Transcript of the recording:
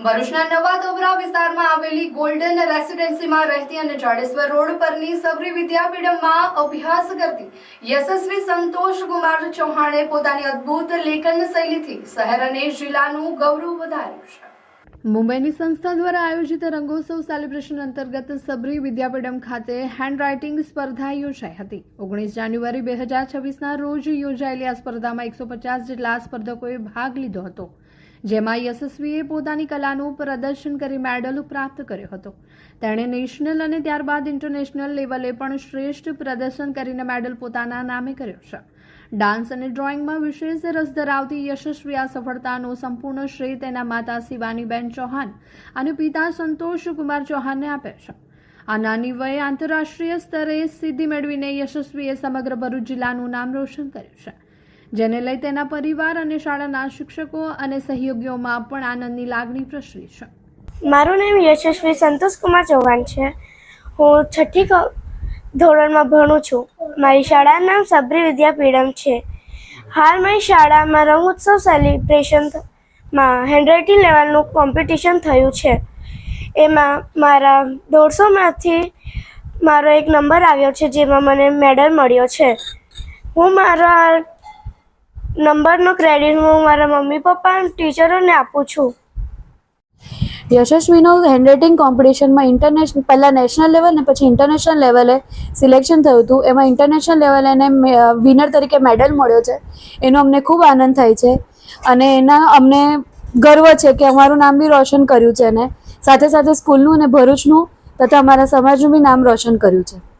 ભરૂચના નવા દોબરા વિસ્તારમાં આવેલી ગોલ્ડન રેસિડેન્સીમાં રહેતી અને જાડેશ્વર રોડ પરની સબરી વિદ્યાપીઠમાં અભ્યાસ કરતી યશસ્વી સંતોષ કુમાર ચૌહાણે પોતાની અદ્ભુત લેખન શૈલીથી શહેર અને જિલ્લાનું ગૌરવ વધાર્યું છે। મુંબઈની સંસ્થા દ્વારા આયોજિત રંગોત્સવ સેલિબ્રેશન અંતર્ગત સબરી વિદ્યાપીઠમ ખાતે હેન્ડરાઇટિંગ સ્પર્ધા યોજાઈ હતી। 19 જાન્યુઆરી 2026ના રોજ યોજાયેલી આ સ્પર્ધામાં 150 જેટલા સ્પર્ધકોએ ભાગ લીધો હતો, જેમાં યશસ્વીએ પોતાની કલાનું પ્રદર્શન કરી મેડલ પ્રાપ્ત કર્યો હતો। તેણે નેશનલ અને ત્યારબાદ ઇન્ટરનેશનલ લેવલે પણ શ્રેષ્ઠ પ્રદર્શન કરીને મેડલ પોતાના નામે કર્યો છે। ડાન્સ અને ડ્રોઈંગમાં વિશેષ રસ ધરાવતી યશસ્વી આ સફળતાનો સંપૂર્ણ શ્રેય તેના માતા શિવાનીબેન ચૌહાણ અને પિતા સંતોષ કુમાર ચૌહાણને આપે છે। આ નાની વયે આંતરરાષ્ટ્રીય સ્તરે સિદ્ધિ મેળવીને યશસ્વીએ સમગ્ર ભરૂચ જિલ્લાનું નામ રોશન કર્યું છે, જેને લઈ તેના પરિવાર અને શાળાના શિક્ષકો અને સહયોગીઓમાં પણ આનંદની લાગણી પ્રસરી છે। મારું નામ યશસ્વી સંતોષ કુમાર ચૌહાણ છે। હું 6ઠ્ઠી ધોરણમાં ભણું છું। મારી શાળાનું નામ સબરી વિદ્યાપીઠમ છે। હાલ મારી શાળામાં રંગોત્સવ સેલિબ્રેશનમાં હેન્ડરાઇટિંગ લેવલનું કોમ્પિટિશન થયું છે। એમાં મારા 150માંથી મારો એક નંબર આવ્યો છે, જેમાં મને મેડલ મળ્યો છે। હું મારા નંબરનો ક્રેડિટ હું મારા મમ્મી પપ્પા અને ટીચરોને આપું છું। યશસ્વીનો હેન્ડરાઇટિંગ કોમ્પિટિશનમાં પહેલાં નેશનલ લેવલ ને પછી ઇન્ટરનેશનલ લેવલે સિલેક્શન થયું હતું। એમાં ઇન્ટરનેશનલ લેવલે એને વિનર તરીકે મેડલ મળ્યો છે। એનો અમને ખૂબ આનંદ થાય છે અને એના અમને ગર્વ છે કે અમારું નામ બી રોશન કર્યું છે, અને સાથે સાથે સ્કૂલનું અને ભરૂચનું તથા અમારા સમાજનું બી નામ રોશન કર્યું છે।